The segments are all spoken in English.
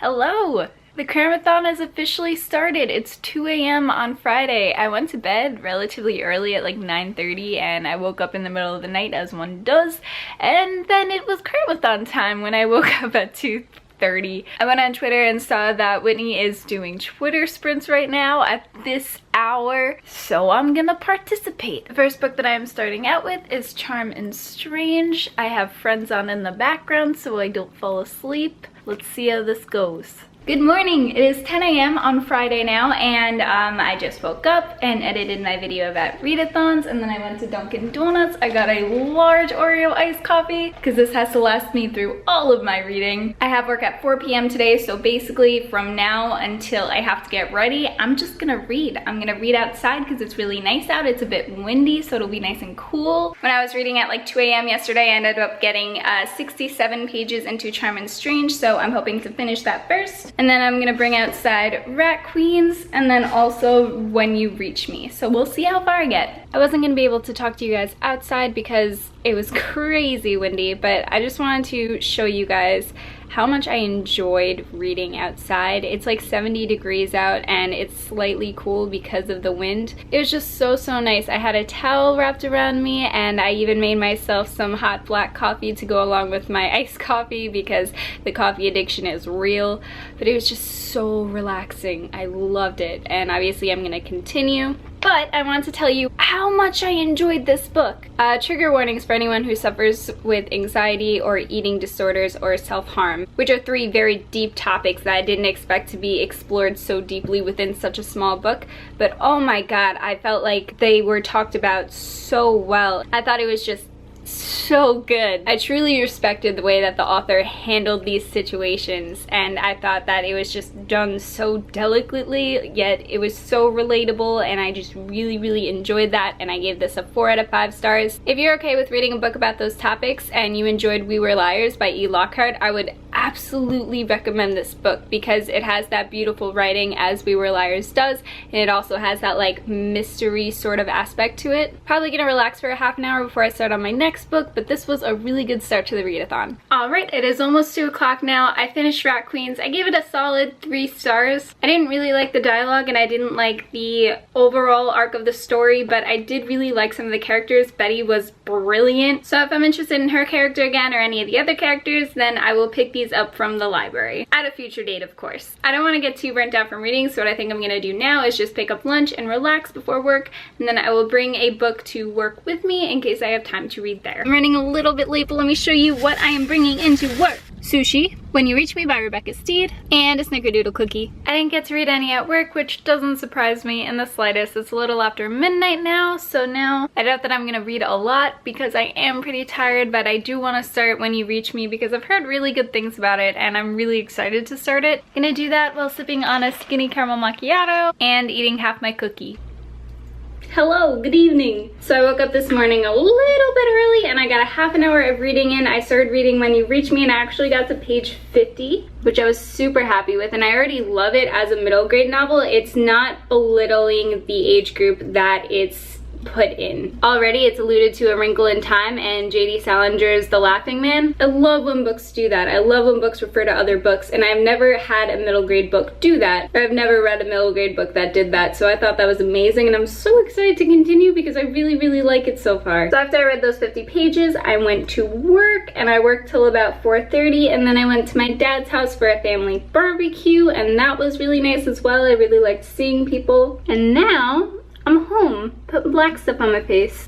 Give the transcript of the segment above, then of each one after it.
Hello! The Cramathon has officially started. It's 2 a.m. on Friday. I went to bed relatively early at like 9:30 and I woke up in the middle of the night as one does, and then it was Cramathon time when I woke up at 2:30. I went on Twitter and saw that Whitney is doing Twitter sprints right now at this hour, so I'm gonna participate. The first book that I am starting out with is Charm and Strange. I have friends on in the background so I don't fall asleep. Let's see how this goes. Good morning! It is 10 a.m. on Friday now, and I just woke up and edited my video about readathons, and then I went to Dunkin' Donuts. I got a large Oreo iced coffee because this has to last me through all of my reading. I have work at 4 p.m. today, so basically from now until I have to get ready, I'm just gonna read. I'm gonna read outside because it's really nice out. It's a bit windy, so it'll be nice and cool. When I was reading at like 2 a.m. yesterday, I ended up getting 67 pages into Charm and Strange, so I'm hoping to finish that first. And then I'm gonna bring outside Rat Queens and then also When You Reach Me. So we'll see how far I get. I wasn't gonna be able to talk to you guys outside because it was crazy windy, but I just wanted to show you guys how much I enjoyed reading outside. It's like 70 degrees out and it's slightly cool because of the wind. It was just so nice. I had a towel wrapped around me and I even made myself some hot black coffee to go along with my iced coffee because the coffee addiction is real. But it was just so relaxing. I loved it, and obviously I'm gonna continue. But I want to tell you how much I enjoyed this book. Trigger warnings for anyone who suffers with anxiety or eating disorders or self-harm, which are three very deep topics that I didn't expect to be explored so deeply within such a small book. But oh my god, I felt like they were talked about so well. I thought it was just so good. I truly respected the way that the author handled these situations, and I thought that it was just done so delicately, yet it was so relatable, and I just really enjoyed that, and I gave this a 4 out of 5 stars. If you're okay with reading a book about those topics and you enjoyed We Were Liars by E. Lockhart, I would absolutely recommend this book because it has that beautiful writing as We Were Liars does, and it also has that like mystery sort of aspect to it. Probably gonna relax for a half an hour before I start on my next book, but this was a really good start to the readathon. Alright, it is almost 2 o'clock now. I finished Rat Queens. I gave it a solid 3 stars. I didn't really like the dialogue and I didn't like the overall arc of the story, but I did really like some of the characters. Betty was brilliant. So if I'm interested in her character again or any of the other characters, then I will pick these up from the library. At a future date, of course. I don't want to get too burnt out from reading, so what I think I'm gonna do now is just pick up lunch and relax before work, and then I will bring a book to work with me in case I have time to read there. I'm running a little bit late, but let me show you what I am bringing into work. Sushi, When You Reach Me by Rebecca Steed, and a snickerdoodle cookie. I didn't get to read any at work, which doesn't surprise me in the slightest. It's a little after midnight now, so now I doubt that I'm gonna read a lot because I am pretty tired, but I do want to start When You Reach Me because I've heard really good things about it and I'm really excited to start it. Gonna do that while sipping on a skinny caramel macchiato and eating half my cookie. Hello, good evening. So I woke up this morning a little bit early and I got a half an hour of reading in. I started reading When You Reach Me and I actually got to page 50, which I was super happy with, and I already love it as a middle grade novel. It's not belittling the age group that it's put in. Already it's alluded to A Wrinkle in Time and J.D. Salinger's The Laughing Man. I love when books do that. I love when books refer to other books, and I've never had a middle grade book do that, or I've never read a middle grade book that did that, so I thought that was amazing, and I'm so excited to continue because I really like it so far. So after I read those 50 pages, I went to work, and I worked till about 4:30, and then I went to my dad's house for a family barbecue, and that was really nice as well. I really liked seeing people. And now I'm home, putting black stuff on my face.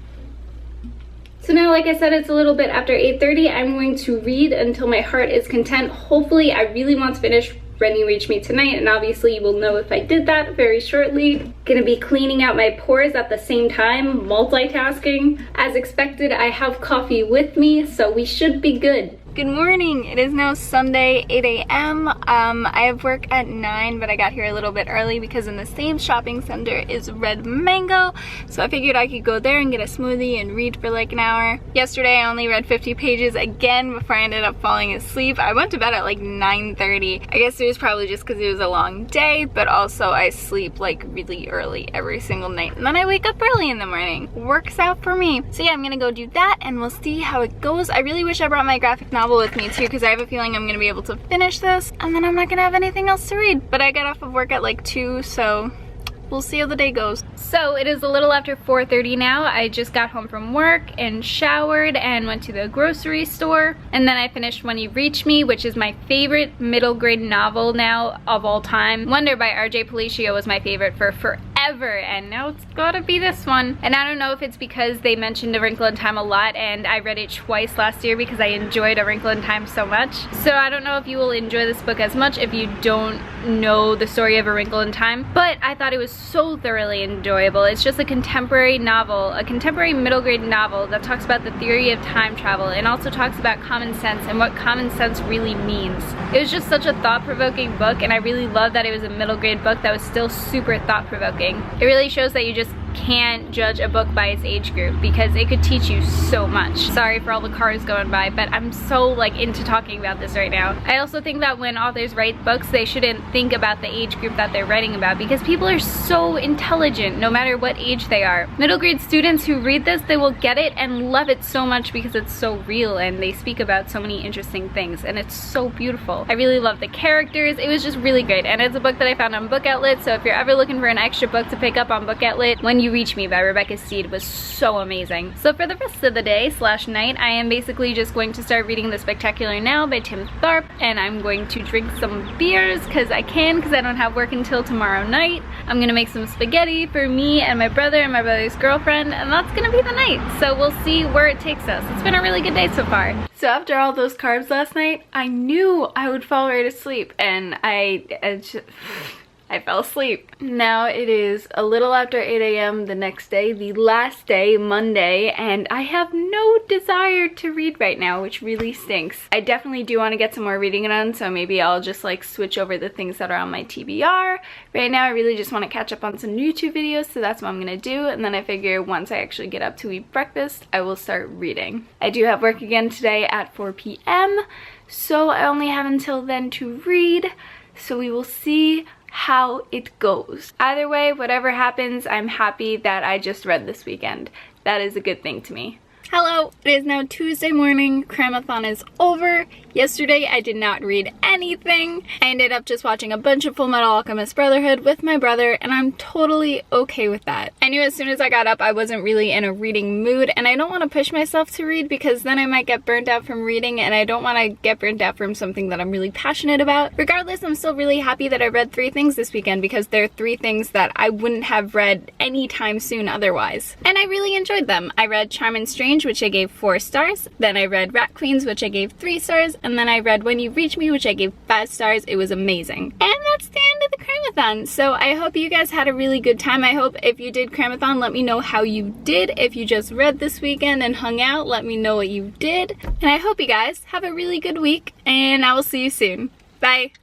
So now, like I said, it's a little bit after 8:30. I'm going to read until my heart is content. Hopefully, I really want to finish When You Reach Me tonight, and obviously you will know if I did that very shortly. Gonna be cleaning out my pores at the same time, multitasking. As expected, I have coffee with me, so we should be good. Good morning. It is now Sunday, 8 a.m. I have work at 9, but I got here a little bit early because in the same shopping center is Red Mango, so I figured I could go there and get a smoothie and read for like an hour. Yesterday I only read 50 pages again before I ended up falling asleep. I went to bed at like 9:30. I guess it was probably just because it was a long day, but also I sleep like really early every single night, and then I wake up early in the morning. Works out for me. So yeah, I'm gonna go do that and we'll see how it goes. I really wish I brought my graphic novel novel with me too, because I have a feeling I'm gonna be able to finish this and then I'm not gonna have anything else to read. But I got off of work at like 2, so we'll see how the day goes. So it is a little after 4:30 now. I just got home from work and showered and went to the grocery store. And then I finished When You Reach Me, which is my favorite middle grade novel now of all time. Wonder by R.J. Palacio was my favorite for forever, and now it's gotta be this one. And I don't know if it's because they mentioned A Wrinkle in Time a lot and I read it twice last year because I enjoyed A Wrinkle in Time so much. So I don't know if you will enjoy this book as much if you don't know the story of A Wrinkle in Time, but I thought it was so thoroughly enjoyable. It's just a contemporary novel, a contemporary middle grade novel that talks about the theory of time travel and also talks about common sense and what common sense really means. It was just such a thought-provoking book, and I really love that it was a middle grade book that was still super thought-provoking. It really shows that you just can't judge a book by its age group because it could teach you so much. Sorry for all the cars going by, but I'm so like into talking about this right now. I also think that when authors write books, they shouldn't think about the age group that they're writing about because people are so intelligent no matter what age they are. Middle grade students who read this, they will get it and love it so much because it's so real and they speak about so many interesting things and it's so beautiful. I really love the characters. It was just really great, and it's a book that I found on Book Outlet, so if you're ever looking for an extra book to pick up on Book Outlet, When You Reach Me by Rebecca Steed was so amazing. So for the rest of the day slash night, I am basically just going to start reading The Spectacular Now by Tim Tharp, and I'm going to drink some beers because I can, because I don't have work until tomorrow night. I'm gonna make some spaghetti for me and my brother and my brother's girlfriend, and that's gonna be the night. So we'll see where it takes us. It's been a really good day so far. So after all those carbs last night, I knew I would fall right asleep, and I fell asleep. Now it is a little after 8 a.m. the next day, the last day, Monday, and I have no desire to read right now, which really stinks. I definitely do want to get some more reading done, so maybe I'll just like switch over the things that are on my TBR. Right now I really just want to catch up on some YouTube videos, so that's what I'm gonna do, and then I figure once I actually get up to eat breakfast, I will start reading. I do have work again today at 4 p.m., so I only have until then to read, so we will see how it goes. Either way, whatever happens, I'm happy that I just read this weekend. That is a good thing to me. Hello, it is now Tuesday morning. Cramathon is over. Yesterday I did not read anything. I ended up just watching a bunch of Full Metal Alchemist Brotherhood with my brother, and I'm totally okay with that. I knew as soon as I got up I wasn't really in a reading mood, and I don't want to push myself to read because then I might get burnt out from reading, and I don't want to get burnt out from something that I'm really passionate about. Regardless, I'm still really happy that I read 3 things this weekend because they're 3 things that I wouldn't have read anytime soon otherwise. And I really enjoyed them. I read Charm and Strange, which I gave 4 stars. Then I read Rat Queens, which I gave 3 stars. And then I read When You Reach Me, which I gave 5 stars. It was amazing. And that's the end of the Cramathon. So I hope you guys had a really good time. I hope if you did Cramathon, let me know how you did. If you just read this weekend and hung out, let me know what you did. And I hope you guys have a really good week, and I will see you soon. Bye.